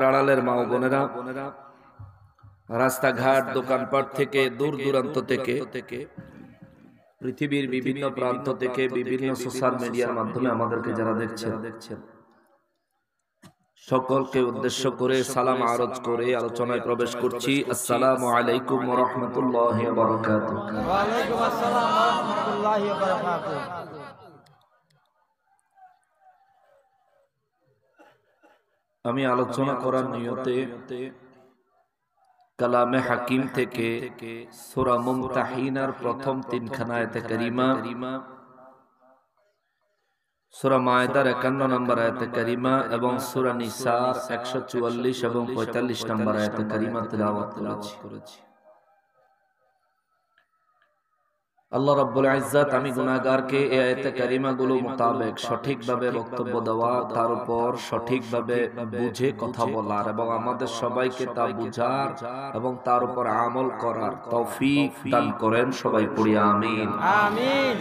আড়ালের মা ও বোনেরা, রাস্তাঘাট দোকানপাট থেকে দূর দূরান্ত থেকে পৃথিবীর বিভিন্ন প্রান্ত থেকে বিভিন্ন সোশ্যাল মিডিয়ার মাধ্যমে আমাদেরকে যারা দেখছেন সকলকে উদ্দেশ্য করে সালাম আরজ করে আলোচনায় প্রবেশ করছি। আসসালামু আলাইকুম ওয়া রাহমাতুল্লাহি ওয়া বারাকাতুহু। ওয়া আলাইকুম আসসালাম ওয়া রাহমাতুল্লাহি ওয়া বারাকাতুহু। আমি আলোচনা করার নিয়তে কালামে হাকিম থেকে সূরা মুমতাহিনার প্রথম তিনখানা আয়াতে কারিমা, সূরা মায়দার 51 নম্বর আয়াতে কারিমা এবং সূরা নিসার 144 এবং 45 নম্বর আয়াতে কারিমা তিলাওয়াত করেছি। আল্লাহ রাব্বুল ইজ্জাত আমি গুনাহগারকে এই আয়াতে কারিমাগুলো মোতাবেক সঠিকভাবে বক্তব্য দেওয়া, তার উপর সঠিকভাবে বুঝে কথা বলার এবং আমাদের সবাইকে তা বুঝার এবং তার উপর আমল করার তৌফিক দান করেন। সবাই পড়ি আমিন। আমিন।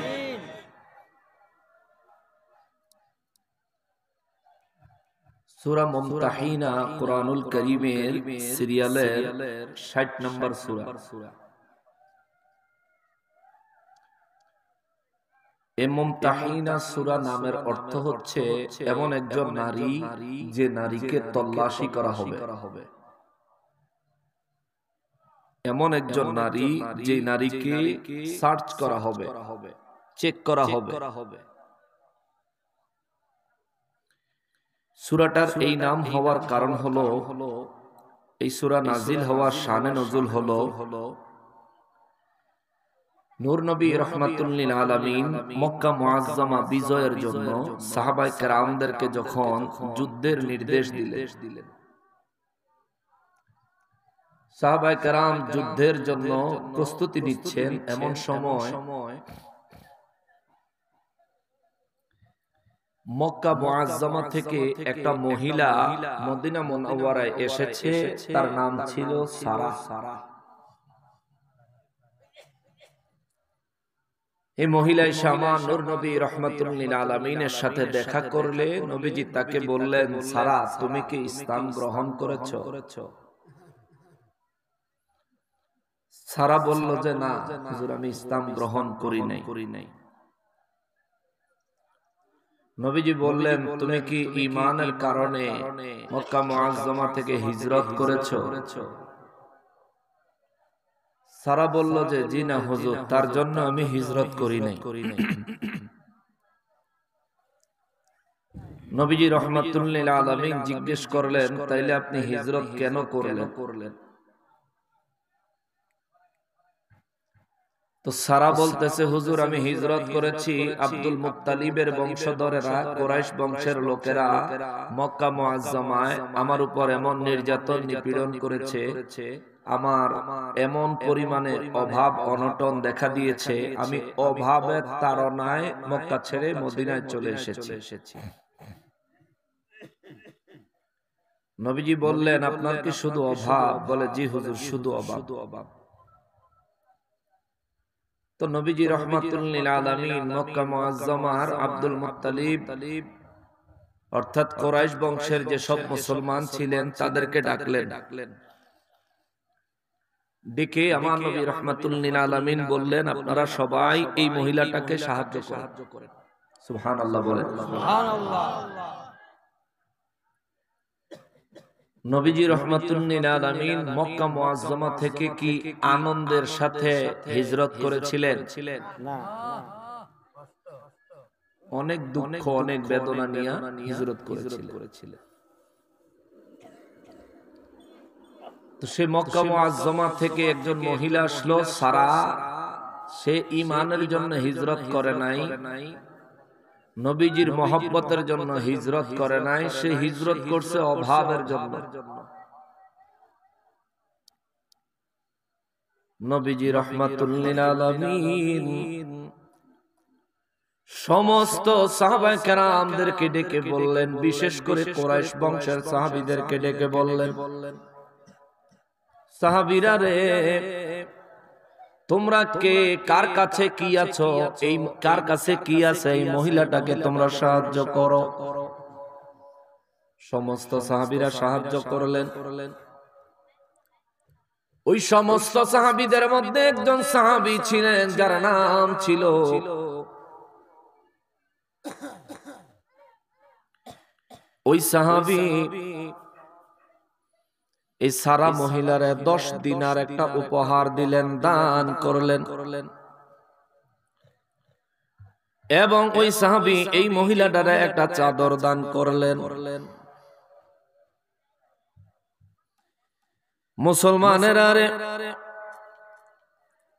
সূরা মুমতাহিনা কুরআনুল কারীমের সিরিয়ালের 60 নম্বর সূরা। এই মুমতাহিনা সূরা নামের অর্থ হচ্ছে এমন একজন নারী যে নারীকে তল্লাশি করা হবে, এমন একজন নারী যে নারীকে সার্চ করা হবে, চেক করা হবে। সূরাটার এই নাম হওয়ার কারণ হলো এই সূরা নাজিল হওয়ার শানে নজুল হলো নূর নবী রাহমাতুল লিল আলামিন মক্কা মুআজ্জামা বিজয়ের জন্য সাহাবায়ে কেরামদেরকে যখন যুদ্ধের নির্দেশ দিলেন, সাহাবায়ে কেরাম যুদ্ধের জন্য প্রস্তুতি নিচ্ছেন, এমন সময় মক্কা মুআজ্জামা থেকে একটা মহিলা মদিনা মুনাওয়ারায় এসেছে, তার নাম ছিল সারা। এই মহিলা শামা নূর নবী রাহমাতুল লিল আলামিনের সাথে দেখা করলে নবীজি তাকে বললেন, সারা তুমি কি ইসলাম গ্রহণ করেছো? সারা বলল যে না হুজুর, আমি ইসলাম গ্রহণ করি নাই। নবীজি বললেন, তুমি কি ঈমানের কারণে মক্কা মুআজ্জামা থেকে হিজরত করেছো? সারা বলল যে জি না হুজুর, তার জন্য আমি হিজরত করি নাই। নবীজি রাহমাতুল লিল আলামিন জিজ্ঞেস করলেন, তাইলে আপনি হিজরত কেন করলেন? তো সারা বলতেছে, হুজুর আমি হিজরত করেছি, আব্দুল মুত্তালিবের বংশধরেরা কুরাইশ বংশের লোকেরা মক্কা মুআজ্জামায় আমার উপর এমন নির্যাতন নিপীড়ন করেছে, আমার এমন পরিমাণে অভাব অনটন দেখা দিয়েছে, আমি অভাবের তাড়নায় মক্কা ছেড়ে মদিনায় চলে এসেছি। নবীজি বললেন, আপনার কি শুধু অভাব? বলে জি হুজুর, শুধু অভাব। তো নবীজি রাহমাতুল লিল আলামিন মক্কা মুআজ্জামার আব্দুল মুত্তালিব অর্থাৎ কুরাইশ বংশের যে সব মুসলমান ছিলেন তাদেরকে ডাকলেন। ডেকে আমার নবী রাহমাতুল লিল আলামিন বললেন, আপনারা সবাই এই মহিলাটাকে সাহায্য করেন। সুবহানাল্লাহ বলেন। সুবহানাল্লাহ। নবীজি রাহমাতুল লিল আলামিন মক্কা মুআজ্জামা থেকে কি আনন্দের সাথে হিজরত করেছিলেন? না, অনেক দুঃখ, অনেক বেদনা নিয়ে হিজরত করেছিলেন। তো সে মক্কা মুআজ্জামা থেকে একজন মহিলা আসলো সারা, সে ঈমানের জন্য হিজরত করে নাই, নবীজির মহব্বতের জন্য হিজরত করে নাই, সে হিজরত করছে অভাবের জন্য। নবীজি রাহমাতুল লিল আলামিন সমস্ত সাহাবায়ে কেরামদেরকে ডেকে বললেন, বিশেষ করে কুরাইশ বংশের সাহাবীদেরকে ডেকে বললেন, সাহাবীরা রে, তোমরা কে কার কাছে কি আছো, এই কার কাছে কি আছে, এই মহিলাটাকে তোমরা সাহায্য করো। সমস্ত সাহাবীরা সাহায্য করলেন। ওই সমস্ত সাহাবীদের মধ্যে একজন সাহাবী ছিলেন যার নাম ছিল ওই সাহাবী এই সারা মহিলারে 10 দিনার একটা উপহার দিলেন, দান করলেন। এবং ওই সাহাবী এই মহিলাটারে একটা চাদর দান করলেন। মুসলমানেরা রে,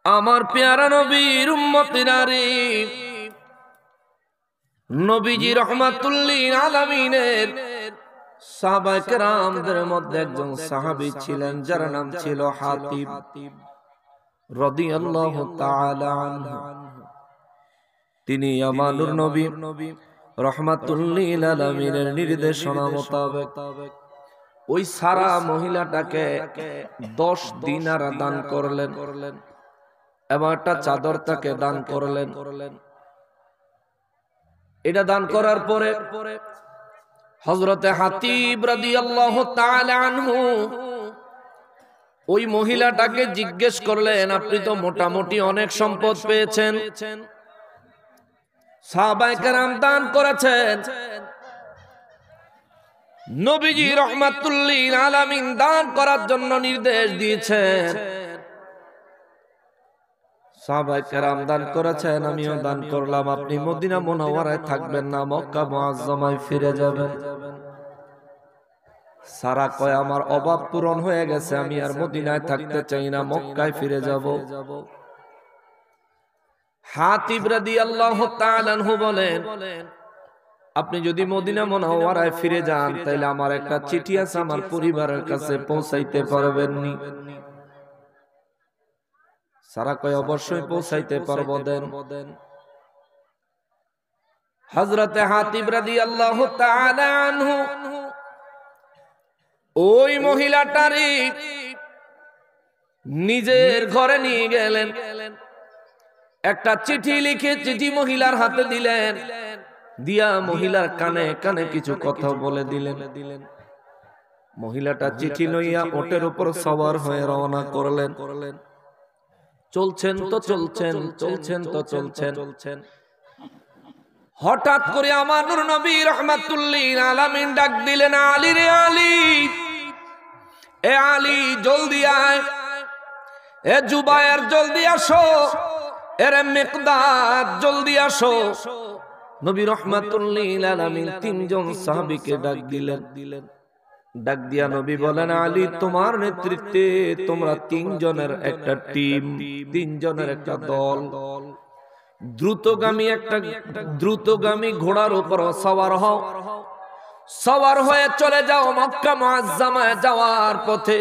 আমার পেয়ারা নবীর উম্মতিরা রে, নবীজি রাহমাতুল্লিল আলামিনের সাহাবায়ে কেরামদের মধ্যে একজন সাহাবী ছিলেন যার নাম ছিল হাতিব রাদিয়াল্লাহু তাআলা আনহু। তিনি আমানুর নবী রাহমাতুল্লিল আলামিনের নির্দেশনা মোতাবেক ওই সারা মহিলাটাকে 10 দিনার দান করলেন এবং একটা চাদর তাকে দান করলেন। এটা দান করার পরে হযরতে হাতিব রাদিয়াল্লাহু তাআলা আনহু ওই মহিলাটাকে জিজ্ঞেস করলেন, আপনি তো মোটামুটি অনেক সম্পদ পেয়েছেন, সাহাবায়ে কেরাম দান করেছেন, নবীজি রাহমাতুল্লিল আলামিন দান করার জন্য নির্দেশ দিয়েছেন, সাহাবায়ে কেরাম দান করেছেন, আমিও দান করলাম, আপনি মদিনা মুনাওয়ারায় থাকবেন না, মক্কা মুআজ্জামায় ফিরে যাবেন। সারা কয়, আমার অভাব পূরণ হয়ে গেছে, আমি আর মদিনায় থাকতে চাই না, মক্কায় ফিরে যাব। হাতিব রাদিয়াল্লাহু তাআলা আনহু বলেন, আপনি যদি মদিনা মুনাওয়ারায় ফিরে যান তাহলে আমার একটা চিঠি আছে, আমার পরিবারের কাছে পৌঁছাইতে পারবেন নি? সারা কয়, অবশ্যই পৌঁছাইতে পারবো, দেন। হযরতে হাতিব রাদিয়াল্লাহু তাআলা আনহু ওই মহিলাটারে নিজের ঘরে নিয়ে গেলেন, একটা চিঠি লিখে চিঠি মহিলার হাতে দিলেন, দিয়া মহিলার কানে কানে কিছু কথা বলে দিলেন। মহিলাটা চিঠি লইয়া ওটের উপর সওয়ার হয়ে রওনা করলেন। চলছেন তো চলছেন, চলছেন তো চলছেন, হঠাৎ করে আমার নূর নবী রাহমাতুল্লিল আলামিন ডাক দিলেন, আলী রে আলী, এ আলী জলদি আয়, এ জুবায়ের জলদি আসো, এ মিকদাদ জলদি আসো। নবী রাহমাতুল্লিল আলামিন 3 জন সাহাবীকে ডাক দিলেন। ডাক দিয়া নবী বলেন, আলী, তোমার নেতৃত্বে তোমরা 3 জনের একটা টিম, 3 জনের একটা দল, দ্রুতগামী ঘোড়ার উপর সওয়ার হও, সওয়ার হয়ে চলে যাও মক্কা মুআজ্জামায় যাওয়ার পথে।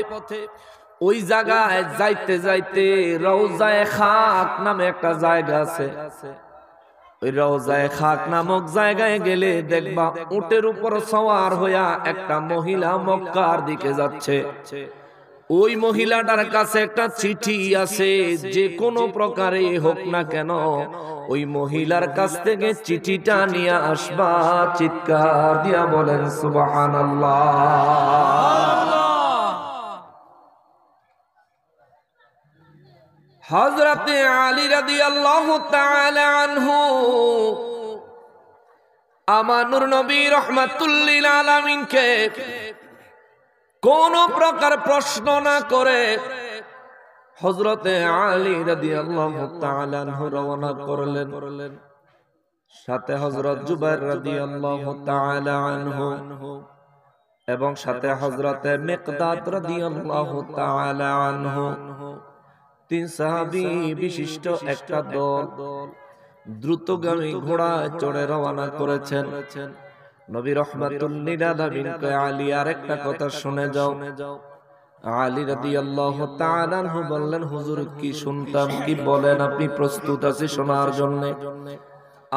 ওই জায়গায় যাইতে যাইতে রওজায়ে খাক নামে একটা জায়গা আছে, ওই রওজায়ে খাক নামক জায়গায় গেলে দেখবা উটের উপর সওয়ার হইয়া একটা মহিলা মক্কার দিকে যাচ্ছে। ওই মহিলাটার কাছে একটা চিঠি আছে, যে কোনো প্রকারে হোক না কেন ওই মহিলার কাছ থেকে চিঠিটা নিয়ে আসবা। চিৎকার দিয়া বলেন সুবহানাল্লাহ। হযরতে আলী রাদিয়াল্লাহু তাআলা আনহু আমার নূর নবী রাহমাতুল্লিল আলামিনকে কোন প্রকার প্রশ্ন না করে হযরতে আলী রাদিয়াল্লাহু তাআলা আনহু রওনা করলেন। সাথে হযরত জুবাইর রাদিয়াল্লাহু তাআলা আনহু এবং সাথে হযরতে মিকদাদ রাদিয়াল্লাহু তাআলা আনহু, 3 সাহাবী বিশিষ্ট একটা দল দ্রুতগামী ঘোড়ায় চড়ে রওনা করেছেন। নবী রাহমাতুল্লিল আলামিন কয়, আলী, আরেকটা কথা শুনে যাও। আলী রাদিয়াল্লাহু তাআলা আনহু বললেন, হুজুর কি শুনতাম, কি বলেন, আপনি প্রস্তুত আছেন শোনার জন্য?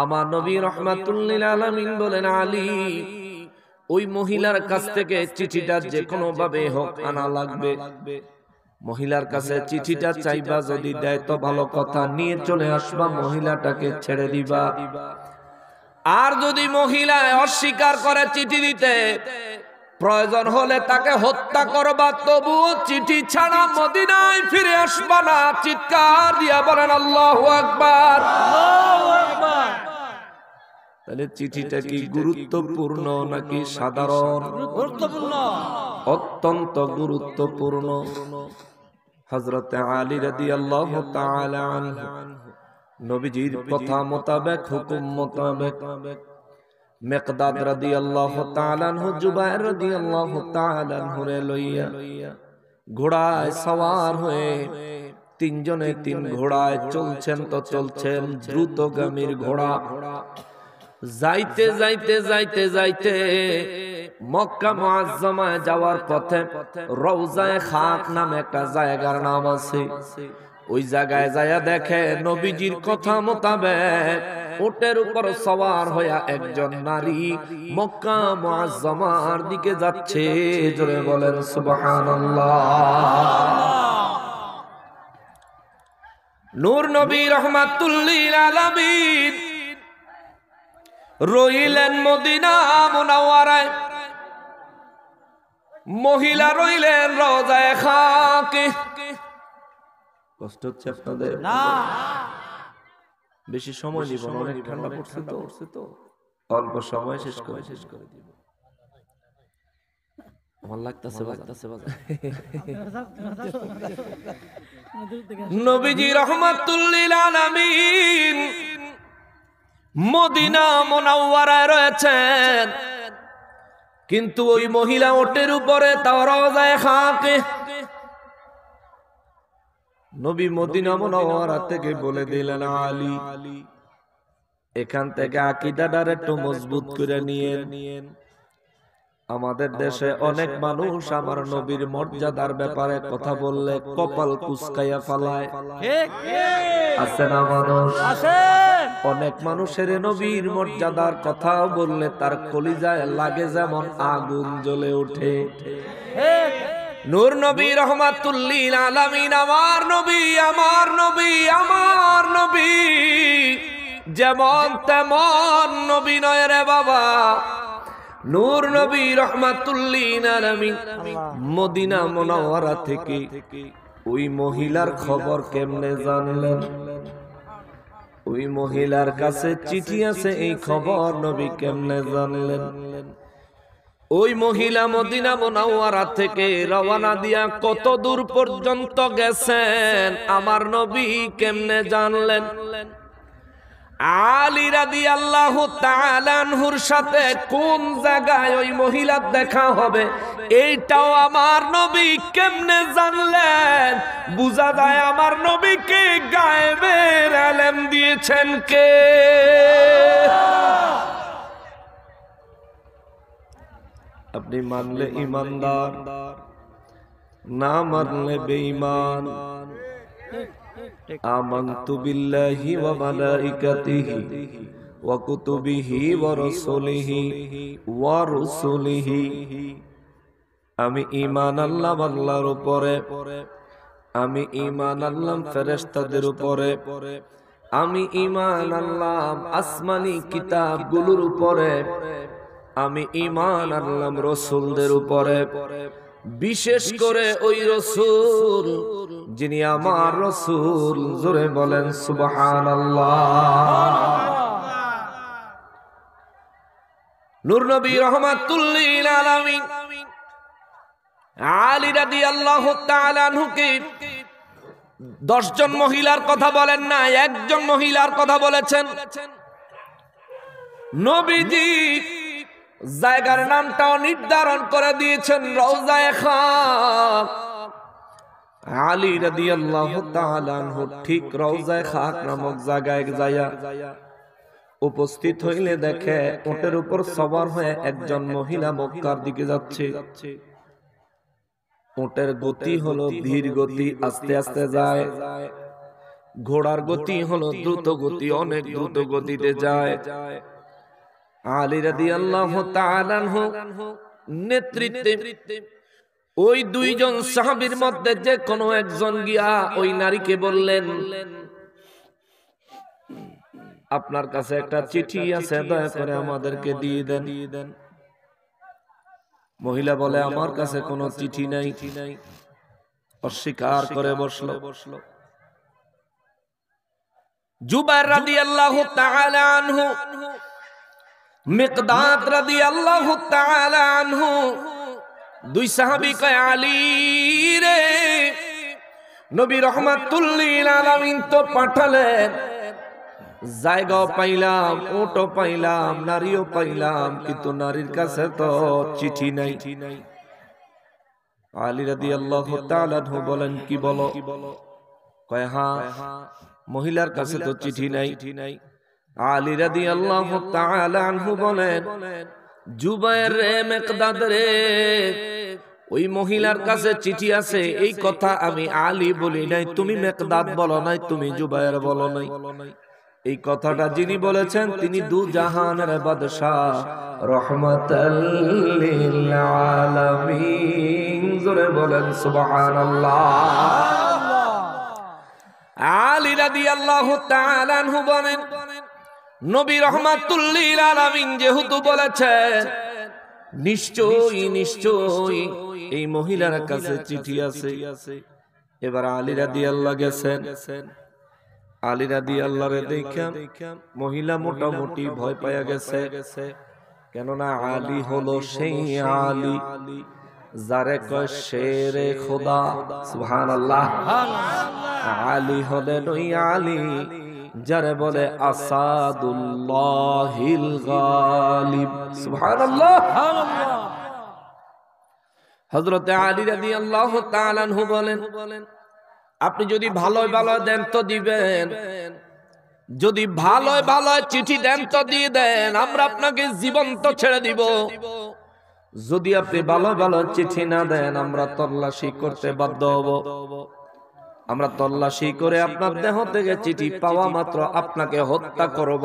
আমার নবী রাহমাতুল্লিল আলামিন বলেন, আলী, ওই মহিলার কাছ থেকে চিঠিটা যে কোনো ভাবে হোক আনা লাগবে। মহিলার কাছে চিঠিটা চাইবা, যদি দেয় তো ভালো কথা, নিয়ে চলে আসবা, মহিলাটাকে ছেড়ে দিবা। আর যদি মহিলা অস্বীকার করে চিঠি দিতে, প্রয়োজন হলে তাকে হত্যা করবা, তবুও চিঠি ছাড়া মদিনায় ফিরে আসবা না। চিৎকার দিয়া বলেন আল্লাহু আকবার। তাহলে চিঠিটা কি গুরুত্বপূর্ণ নাকি সাধারণ? গুরুত্বপূর্ণ, অত্যন্ত গুরুত্বপূর্ণ। হযরত আলী রাদিয়াল্লাহু তাআলা আনহু নবীজির কথা মোতাবেক, হুকুম মোতাবেক মিকদাদ রাদিয়াল্লাহু তাআলা আনহু জুবায়ের রাদিয়াল্লাহু তাআলা আনহু রে লইয়া ঘোড়ায় সওয়ার হয়ে তিনজনে তিন ঘোড়ায় চলছেন তো চলছেন, দ্রুতগামীর ঘোড়া। যাইতে যাইতে যাইতে যাইতে মক্কা মুআজ্জামায় যাওয়ার পথে রওজায়ে খাক নামে একটা জায়গার নাম আছে। ওই জায়গায় যায়া দেখে নবীজির কথা মোতাবেক উটের উপর সওয়ার হইয়া একজন নারী মক্কা মুআজ্জামার দিকে যাচ্ছে। জোরে বলেন সুবহানাল্লাহ। নূর নবী রাহমাতুল লিল আলামিন রইলেন মদিনা মুনাওয়ারায়, মহিলা রইলেন রওজায়ে খাকে। কষ্ট হচ্ছে আপনাদের? না, বেশি সময় নিব না, অনেক ঠান্ডা পড়ছে তো অল্প সময় শেষ করে দিব। আমার লাগতেছে নবীজি রাহমাতুল লিল আলামিন মদিনা মুনাওয়ারায় রয়েছেন, কিন্তু ওই মহিলা ওটের উপরে তাও রওজায়ে খাকে। নবী মদিনা মুনাওয়ারা থেকে বলে দিলেন, আলী এখান থেকে আকীদাটার একটু মজবুত করে নিয়েন। আমাদের দেশে অনেক মানুষ আমার নবীর মর্যাদার ব্যাপারে কথা বললে কপাল কুঁচকাইয়া ফালায়। আছে না মানুষ? অনেক মানুষের নবীর মর্যাদার কথা বললে তার কলিজায় লাগে যেমন আগুন জ্বলে ওঠে। নূর নবী রাহমাতুল লিল আলামিন, আমার নবী আমার নবী আমার নবী যেমন তেমন নবী নয় রে বাবা। নূর নবী রাহমাতুল লিল আলামিন মদিনা মুনাওয়ারা থেকে ওই মহিলার খবর কেমনে জানলেন? ওই মহিলার কাছে চিঠি আছে, এই খবর নবী কেমনে জানলেন? ওই মহিলা মদিনা মুনাওয়ারা থেকে রওনা দিয়া কত দূর পর্যন্ত গেছেন আমার নবী কেমনে জানলেন? আলী রাদিয়াল্লাহু তাআলা আনহুর সাথে কোন জায়গায় ওই মহিলার দেখা হবে এইটাও আমার নবী কেমনে জানলেন? বুঝা যায় আমার নবীকে গায়েবের ইলম দিয়েছেন কে? আপনি মানলে ইমানদার, না মানলে বেঈমান। আমানতু বিল্লাহি ওয়া মালাইকাতিহি ওয়া কুতুবিহি ওয়া রাসূলিহি। আমি ঈমান আনলাম আল্লাহর উপরে, আমি ঈমান আনলাম ফেরেশতাদের উপরে, আমি ঈমান আনলাম আসমানি কিতাবগুলোর উপরে, আমি ঈমান আনলাম রাসূলদের উপরে। বিশেষ করে ওই রাসূল যিনি আমার রাসূল। জোরে বলেন সুবহানাল্লাহ। নূর নবী রাহমাতুল লিল আলামিন আলী রাদিয়াল্লাহু তাআলা আনহুকে 10 জন মহিলার কথা বলেন না, একজন মহিলার কথা বলেছেন। নবীজি জায়গার নামটাও নির্ধারণ করে দিয়েছেন, রওজায়ে খাক। আলী রাদিয়াল্লাহু তাআলা আনহু ঠিক রওজায়ে খাক নামক জায়গায় যায়া উপস্থিত হইলে দেখে উটের উপর সওয়ার হয়ে একজন মহিলা মক্কার দিকে যাচ্ছে। উটের গতি হলো ধীর গতি, আস্তে আস্তে যায়। ঘোড়ার গতি হলো দ্রুত গতি, অনেক দ্রুত গতিতে যায়। আলী রাদিয়াল্লাহু তাআলা আনহু নেতৃত্বে ওই 2 জন সাহাবীর মধ্যে যে কোনো একজন গিয়া ওই নারীকে বললেন, আপনার কাছে একটা চিঠি আছে, দয়া করে আমাদেরকে দিয়ে দেন। মহিলা বলে আমার কাছে কোনো চিঠি নাই, অস্বীকার করে বসলো। জুবাইর রাদিয়াল্লাহু তাআলা আনহু, মিকদাদ রাদিয়াল্লাহু তাআলা আনহু, দুই সাহাবী কয় আলী রে, নবী রাহমাতুল লিল আলামিন তো পাঠালেন, জায়গাও পাইলাম, ওটো পাইলাম, নারীও পাইলাম, কিন্তু নারীর কাছে তো চিঠি নাই। আলী রাদিয়াল্লাহু তাআলা আনহু বলেন কি বলো? কয় হ্যাঁ, মহিলার কাছে তো চিঠি নাই। আলী রাদিয়াল্লাহু তাআলা আনহু বলেন, জুবাইর রে, মিকদাদ রে, ওই মহিলার কাছে চিঠি আছে এই কথা আমি আলী বলি নাই, তুমি মিকদাদ বলো নাই, তুমি জুবাইর বলো নাই। এই কথাটা যিনি বলেছেন তিনি দু জাহানের বাদশাহ, রাহমাতাল লিল আলামিন। জোরে বলেন সুবহানাল্লাহ। আলী রাদিয়াল্লাহু তাআলা আনহু বলেন, নবী রাহমাতুল লিল আলামিন যেহেতু বলেছেন, নিশ্চয়ই নিশ্চয়ই এই মহিলার কাছে চিঠি আছে। এবার আলী রাদিয়াল্লাহু গেছেন, আলী রাদিয়াল্লাহু দেখা মহিলা মোটামুটি ভয় পায়া গেছে, কেননা আলী হলো সেই আলী যারে কয় শেরে খোদা। সুবহানাল্লাহ। আলী হলেন ওই আলী যারে বলে আসাদুল্লাহিল গালিব। সুবহানাল্লাহ। হযরত আলী রাদিয়াল্লাহু তাআলা আনহু বলেন, আপনি যদি ভালো ভালো দেন তো দিবেন, যদি ভালো ভালো চিঠি দেন তো দিয়ে দেন, আমরা আপনাকে জীবন্ত ছেড়ে দিব। যদি আপনি ভালো ভালো চিঠি না দেন আমরা তল্লাশি করতে বাধ্য হব। আমরা তল্লাশি করে আপনার দেহ থেকে চিঠি পাওয়া মাত্র আপনাকে হত্যা করব।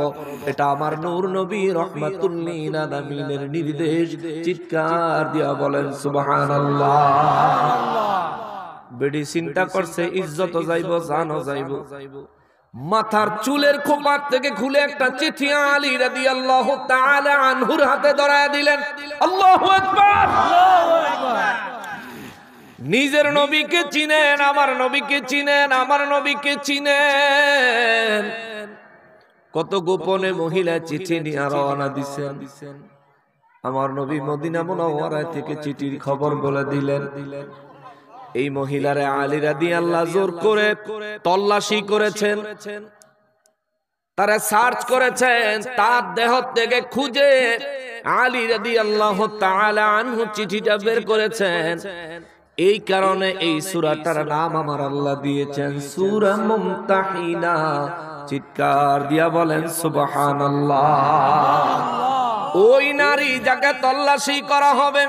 এটা আমার নূর নবী রাহমাতুল লিল আলামিনের নির্দেশ। চিৎকার দিয়া বলেন সুবহানাল্লাহ। বেডি চিন্তা করছে ইজ্জত যাইব, জানও যাইব। মাথার চুলের খোপা থেকে খুলে একটা চিঠি আলী রাদিয়াল্লাহু তাআলা আনহুর হাতে ধরায় দিলেন। আল্লাহু আকবার। নিজের নবীকে চিনেন, আমার নবীকে চিনেন, আমার নবীকে চিনেন। কত গোপনে মহিলা চিঠি নিয়ে রওনা দিছেন। আমার নবী মদিনা মুনাওয়ারা থেকে চিঠির খবর বলে দিলেন। এই মহিলারে আলী রাদিয়াল্লাহু জোর করে তল্লাশি করেছেন, তারা সার্চ করেছেন, তার দেহ থেকে খুঁজে আলী রাদিয়াল্লাহু তাআলা আনহু চিঠিটা বের করেছেন। এই কারণে এই সূরাটার নাম আমার আল্লাহ দিয়েছেন সূরা মুমতাহিনা। চিৎকার দিয়া বলেন সুবহানাল্লাহ। ওই নারী যাকে তল্লাশি করা হবে,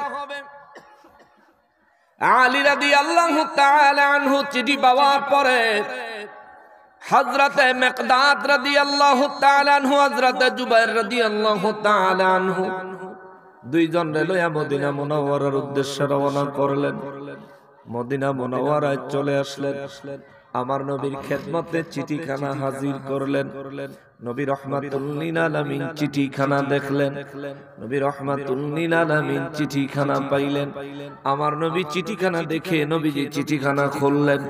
আলী রাদিয়াল্লাহু তাআলা আনহু চিঠি পাওয়ার পরে হযরতে মিকদাদ রাদিয়াল্লাহু তাআলা আনহু, হযরতে জুবাইর রাদিয়াল্লাহু তাআলা আনহু দুইজন লইয়া মদিনা মুনাওয়ারার উদ্দেশ্যে রওনা করলেন। মদিনা মুনাওয়ারায় চলে আসলেন। আমার নবীর খেদমতে চিঠিখানা হাজির করলেন। নবী রাহমাতুল লিল আলামিন চিঠিখানা দেখলেন। নবী রাহমাতুল লিল আলামিন চিঠিখানা পাইলেন। আমার নবী চিঠিখানা দেখে নবীজি চিঠিখানা খুললেন।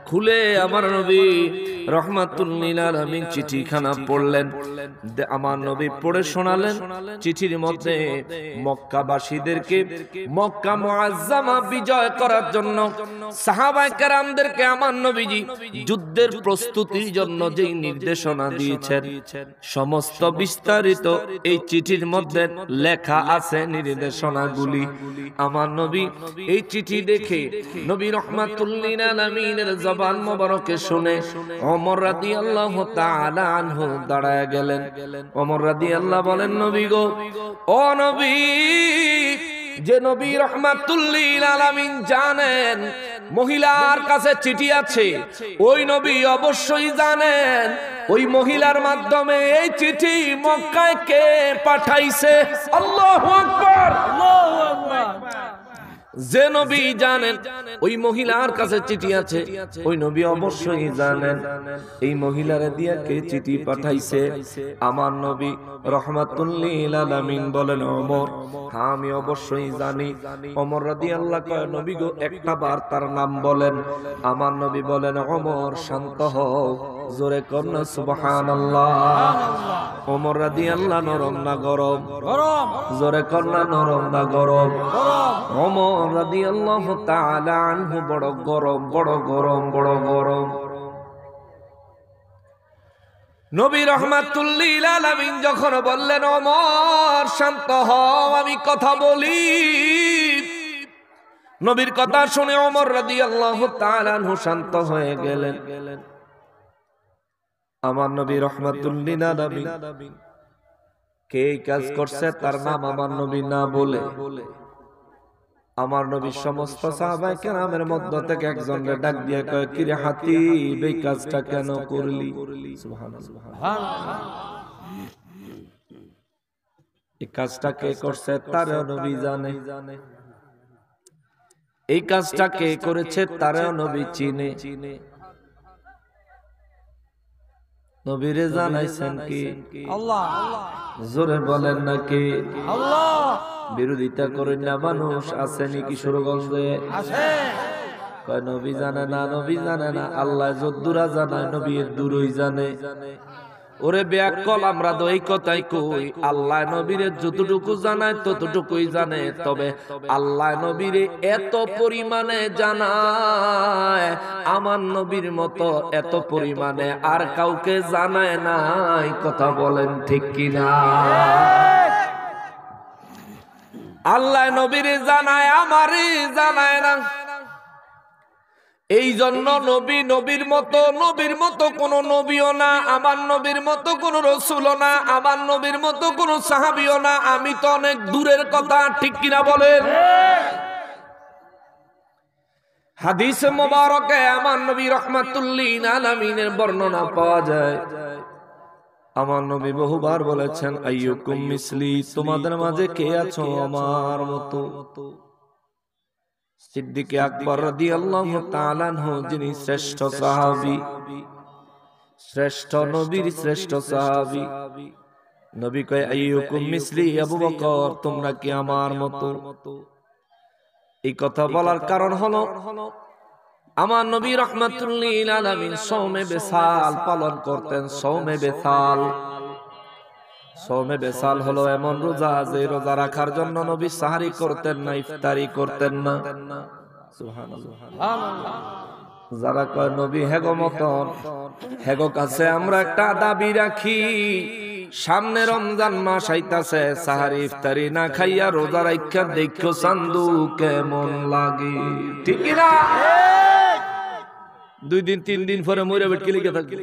খুলে আমার নবী রাহমাতুল লিল আলামিন চিঠিখানা পড়লেন। আমার নবী পড়ে শোনালেন। চিঠির মধ্যে মক্কাবাসীদেরকে মক্কা মুআজ্জামা বিজয় করার জন্য সাহাবায়ে কেরামদেরকে আমার নবীজি যুদ্ধের প্রস্তুতির জন্য যেই নির্দেশনা দিয়েছেন, সমস্ত বিস্তারিত এই চিঠির মধ্যে লেখা আছে নির্দেশনাগুলি। আমার নবী এই চিঠি দেখে নবী রাহমাতুল লিল আলামিনের জবান মোবারকে শুনে ওমর রাদিয়াল্লাহু তাআলা আনহু দাঁড়ায় গেলেন। ওমর রাদিয়াল্লাহু বলেন, নবী গো, ও নবী, যে নবী রাহমাতুল লিল আলামিন জানেন মহিলার কাছে চিঠি আছে, ওই নবী অবশ্যই জানেন ওই মহিলার মাধ্যমে এই চিঠি মক্কায় কে পাঠাইছে। আল্লাহু আকবার। যে নবী জানেন ওই মহিলার কাছে চিঠি আছে, ওই নবী অবশ্যই জানেন এই মহিলারে দিয়া কে চিঠি পাঠাইছে। আমার নবী রাহমাতুল লিল আলামিন বলেন ওমর। হ্যাঁ আমি অবশ্যই জানি। ওমর রাদিয়াল্লাহু কয় নবী গো একটা বার তার নাম বলেন। আমার নবী বলেন ওমর শান্ত হও, জোরে কর না সুবহানাল্লাহ। ওমর রাদিয়াল্লাহু নরম না গরম? গরম। জোরে কর না নরম না গরম? গরম। ওমর রাদিয়াল্লাহু তাআলা আনহু বড় গরম, বড় গরম, বড় গরম। নবী রাহমাতুল লিল আলামিন যখন বললেন ওমর শান্ত হও আমি কথা বলি, নবীর কথা শুনে ওমর রাদিয়াল্লাহু তাআলা আনহু শান্ত হয়ে গেলেন। আমার নবী রাহমাতুল লিল আলামিন কে কাজ করছে তার নাম আমার নবী না বলে আমার নবী সমস্ত সাহাবায়ে কেরামের মধ্য থেকে একজনকে ডাক দিয়ে কয় কি রে হাতীব এই কাজটা কেন করলি? সুবহানাল্লাহ। এই কাজটা কে করছে তারও নবী জানে, এই কাজটা কে করেছে তারও নবী চিনে। নবীরে জানাইছেন কি? আল্লাহ। জোরে বলেন নাকি? আল্লাহ। বিরোধিতা করেন না মানুষ আসেনি কিশোরগঞ্জে? আছে। কয় নবী জানে না, নবী জানে না। আল্লাহ যদ্দুরা জানায় নবী দূরই জানে। ওরে বেয়াক্কল আমরা তো এই কথাই কই আল্লাহ নবীরে যতটুকু জানায় ততটুকুই জানে, তবে আল্লাহ নবীরে এত পরিমাণে জানায় আমার নবীর মতো এত পরিমাণে আর কাউকে জানায় নাই। কথা বলেন ঠিক কিনা? আল্লাহ নবীরে জানায় আমারে জানায় না। এই জন্য নবী নবীর মতো কোন নবীও না, আমার নবীর মতো কোন রাসূলও না, আমার নবীর মতো কোন সাহাবীও না। আমি তো অনেক দূরের কথা, ঠিক কিনা বলেন? হাদিসে মোবারকে আমার নবী রাহমাতুল লিল আলামিনের বর্ণনা পাওয়া যায়। আমার নবী বহুবার বলেছেন আইয়ুকুম মিসলি, তোমাদের মাঝে কে আছো আমার মতো? সিদ্দিক আকবর রাদিয়াল্লাহু তাআলা আনহু যিনি শ্রেষ্ঠ সাহাবী, শ্রেষ্ঠ নবীর শ্রেষ্ঠ সাহাবী, নবী কয় আইয়ুকুম মিসলি, আবু বকর তোমরা কি আমার মতো? এই কথা বলার কারণ হলো আমার নবী রাহমাতুল লিল আলামিন সওমে বেসাল পালন করতেন। সওমে বেসাল, সওমে বেসাল হলো এমন রোজা যে রোজা রাখার জন্য নবী সাহারি করতেন না, ইফতারি করতেন না। সুবহানাল্লাহ। যারা কয় নবী হেগো মতন, হেগো কাছে আমরা একটা দাবি রাখি, সামনে রমজান মাস আইতাছে, সাহারি ইফতারি না খাইয়া রোজা রাখা দেখো চান্দু কেমন লাগে, ঠিক কি না? 2 দিন 3 দিন পরে মরে বেটকে লিখে থাকি।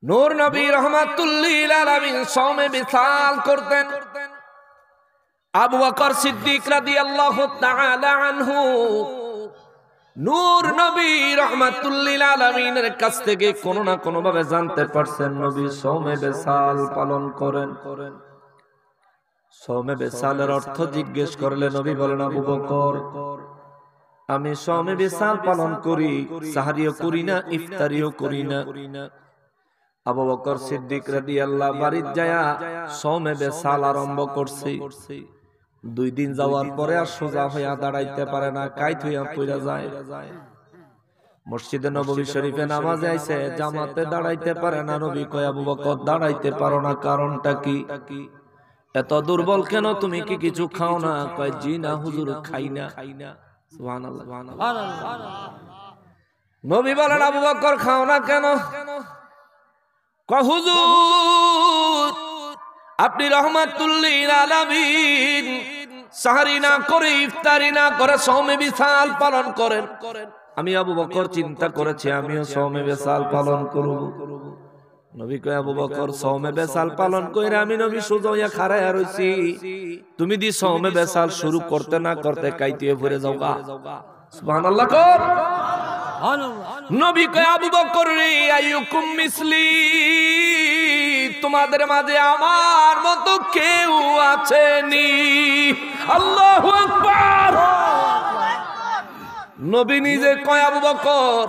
নূর নবী রাহমাতুল লিল আলামিন সওমে বিসাল করতেন। আবু বকর সিদ্দিক রাদিয়াল্লাহু তাআলা আনহু নূর নবী রাহমাতুল লিল আলামিনের কাছ থেকে কোনো না কোনো ভাবে জানতে পারছেন নবী সওমে বিসাল পালন করেন। সওমে বিসালের অর্থ জিজ্ঞেস করলে নবী বলেন আবু বকর আমি সওমে বিসাল পালন করি, সাহরিও করি না, ইফতারিও করি না। আবু বকর সিদ্দিক রাদিয়াল্লাহু বাড়িতে যায়া সওমে বিসাল আরম্ভ করছে। 2 দিন যাওয়ার পরে আর সোজা হইয়া দাঁড়াইতে পারে না, কাইত হইয়া পড়ে যায়। মসজিদে নববী শরীফে নামাজে আইছে, জামাতে দাঁড়াইতে পারে না। নবী কয় আবু বকর দাঁড়াইতে পারো না, কারণটা কি? এত দুর্বল কেন, তুমি কি কিছু খাও না? কয় জি না হুজুর, খাই না। সুবহানাল্লাহ। নবী বলেন আবু বকর খাও না কেন? কয় হুজুর আপনি রাহমাতুল লিল আলামিন সাহরি না করে, ইফতারি না করে সওমে বিসাল পালন করেন। আমি আবু বকর চিন্তা করেছি আমিও সওমে বিসাল পালন করব। নবী কয় আবু বকর সওমে বিসাল পালন কইরা আমি নবী সোজা হইয়া খাড়ায়া রইছি, তুমি দি সওমে বিসাল শুরু করতে না করতে কাইতে পড়ে যাওগা। সুবহানাল্লাহ। কর নবী কয় আবু বকর রে আইয়ুকুম মিসলি, তোমাদের মাঝে আমার মত মতো কেউ আছেনি। আল্লাহু আকবার। নবী নিজে কয়, আবু বকর,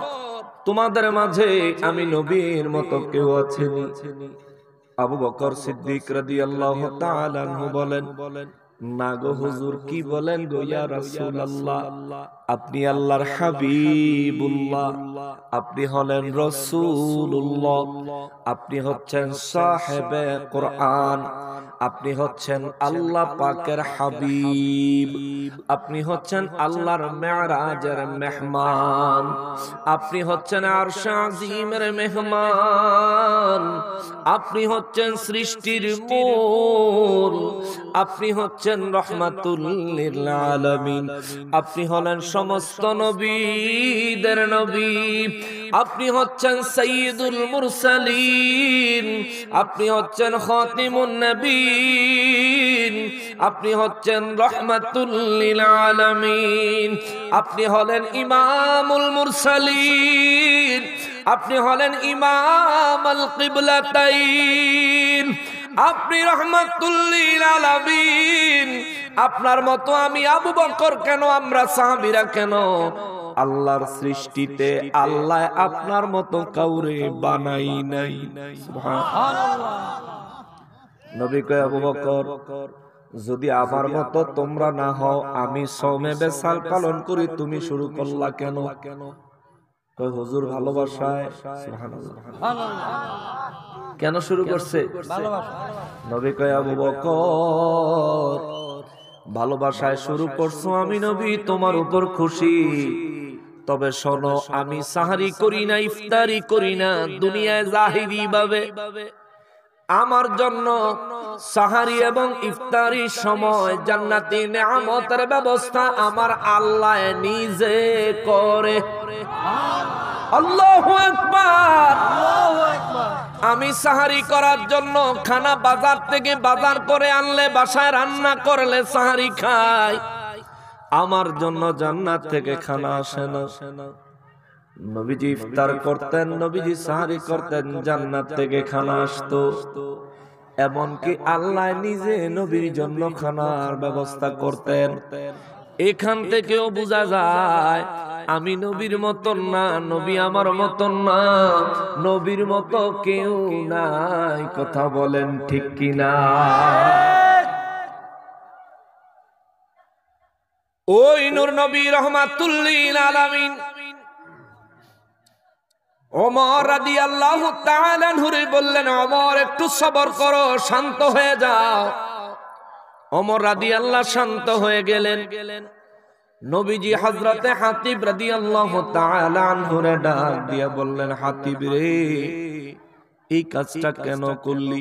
তোমাদের মাঝে আমি নবীর মতো কেউ আছেনি? আবু বকর সিদ্দিক রাদিয়াল্লাহু তাআলা আনহু বলেন, না গো হুজুর, কি বলেন গো ইয়া রাসূলুল্লাহ, আপনি আল্লাহর হাবিবুল্লাহ, আপনি হলেন রাসূলুল্লাহ, আপনি হচ্ছেন সাহেবে কোরআন, আপনি হচ্ছেন আল্লাহ পাকের হাবিব, আপনি হচ্ছেন আল্লাহর মেরাজের মেহমান, আপনি হচ্ছেন আরশ আজিমের মেহমান, আপনি হচ্ছেন সৃষ্টির মূল, আপনি হচ্ছেন রহমাতুল লিল আলামিন, আপনি হলেন সমস্ত নবীদের নবী, আপনি হচ্ছেন সাইয়্যিদুল মুরসালিন, আপনি হচ্ছেন খাতিমুন নবীন, আপনি হচ্ছেন রহমাতুল লিল আলামিন, আপনি হলেন ইমামুল মুরসালিন, আপনি হলেন ইমাম আল কিবলাতাইন, আপনি রহমাতুল লিল আলামিন। আপনার মতো আমি আবু বকর কেন, আমরা সাহাবীরা কেন, আল্লাহর সৃষ্টিতে আল্লাহ আপনার মতো কাউরে বানাই নাই। সুবহানাল্লাহ। নবী কয়, আবু বকর, যদি আমার মতো তোমরা না হও, আমি সওমে বেসাল পালন করি, তুমি শুরু করলা কেন? কয়, হুজুর ভালোবাসায়। সুবহানাল্লাহ। কেন শুরু করছে? নবী কয়, আবু বকর, ভালোবাসায় শুরু করছো, আমি নবী তোমার উপর খুশি, তবে শোনো, আমি সাহারি করি না, ইফতারি করি না, দুনিয়ায় জাহিরি ভাবে আমার জন্য সাহারি এবং ইফতারির সময় জান্নাতি নেয়ামতের ব্যবস্থা আমার আল্লাহ নিজে করে। আল্লাহু আকবার। আমি সাহারি করার জন্য খানা বাজার থেকে বাজার করে আনলে, বাসায় রান্না করলে সাহারি খাই, আমার জন্য জান্নাত থেকে খানা আসে না। নবীজি ইফতার করতেন, নবীজি সাহারি করতেন, জান্নাত থেকে খানা আসতো। এমনকি আল্লাহ নিজে নবীর জন্য খানার ব্যবস্থা করতেন। এখান থেকেও বোঝা যায় আমি নবীর মতন না, নবী আমার মতন না, নবীর মতো কেউ নাই। কথা বলেন ঠিক কিনা? ওই নূর নবী রহমাতুল লিল আলামিন ওমর রাদিয়াল্লাহু তাআলা আনহু বললেন, ওমর একটু সবর করো, শান্ত হয়ে যাও। ওমর রাদিয়াল্লাহু শান্ত হয়ে গেলেন। নবীজি হযরতে হাতিব রাদিয়াল্লাহু তাআলা আনহুরে ডাক দিয়ে বললেন, হাতিব রে, এই কাজটা কেন করলি?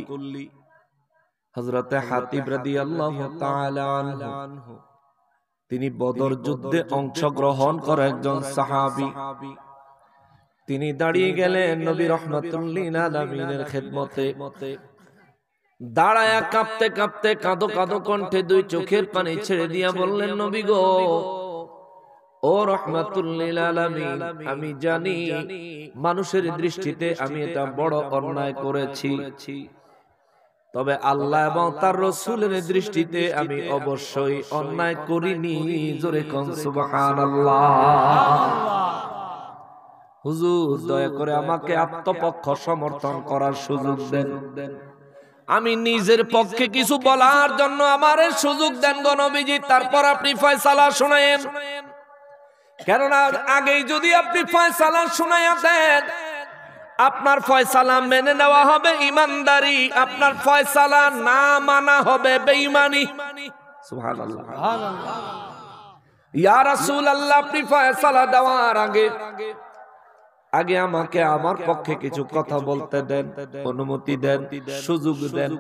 হযরতে হাতিব রাদিয়াল্লাহু তাআলা আনহু তিনি বদর যুদ্ধে অংশগ্রহণ করা একজন সাহাবী। তিনি দাঁড়িয়ে গেলেন নবী রাহমাতুল লিল আলামিনের খেদমতে। দাঁড়ায়া কাঁপতে কাঁপতে কাঁদো কাঁদো কণ্ঠে দুই চোখের পানি ছেড়ে দিয়া বললেন, নবী গো, ও রাহমাতুল লিল আলামিন, আমি জানি মানুষের দৃষ্টিতে আমি এটা বড় অন্যায় করেছি, তবে আল্লাহ এবং তার রাসূলের দৃষ্টিতে আমি অবশ্যই অন্যায় করিনি। জোরে কোন সুবহানাল্লাহ। হুজুর, দয়া করে আমাকে আত্মপক্ষ সমর্থন করার সুযোগ দেন, আমি নিজের পক্ষে কিছু বলার জন্য আমার সুযোগ দেন গো নবীজি, তারপর আপনি ফয়সালা শুনায়েন। কেননা আগেই যদি আপনি ফয়সালা শুনাইয়া দেন, আপনার ফয়সালা মেনে নেওয়া হবে ইমানদারি, আপনার ফয়সালা না মানা হবে বেঈমানি। সুবহানাল্লাহ। ইয়া রাসূলুল্লাহ, আপনি ফয়সালা দেওয়ার আগে আমাকে আমার পক্ষে কিছু কথা বলতে দেন, অনুমতি দেন, সুযোগ দেন।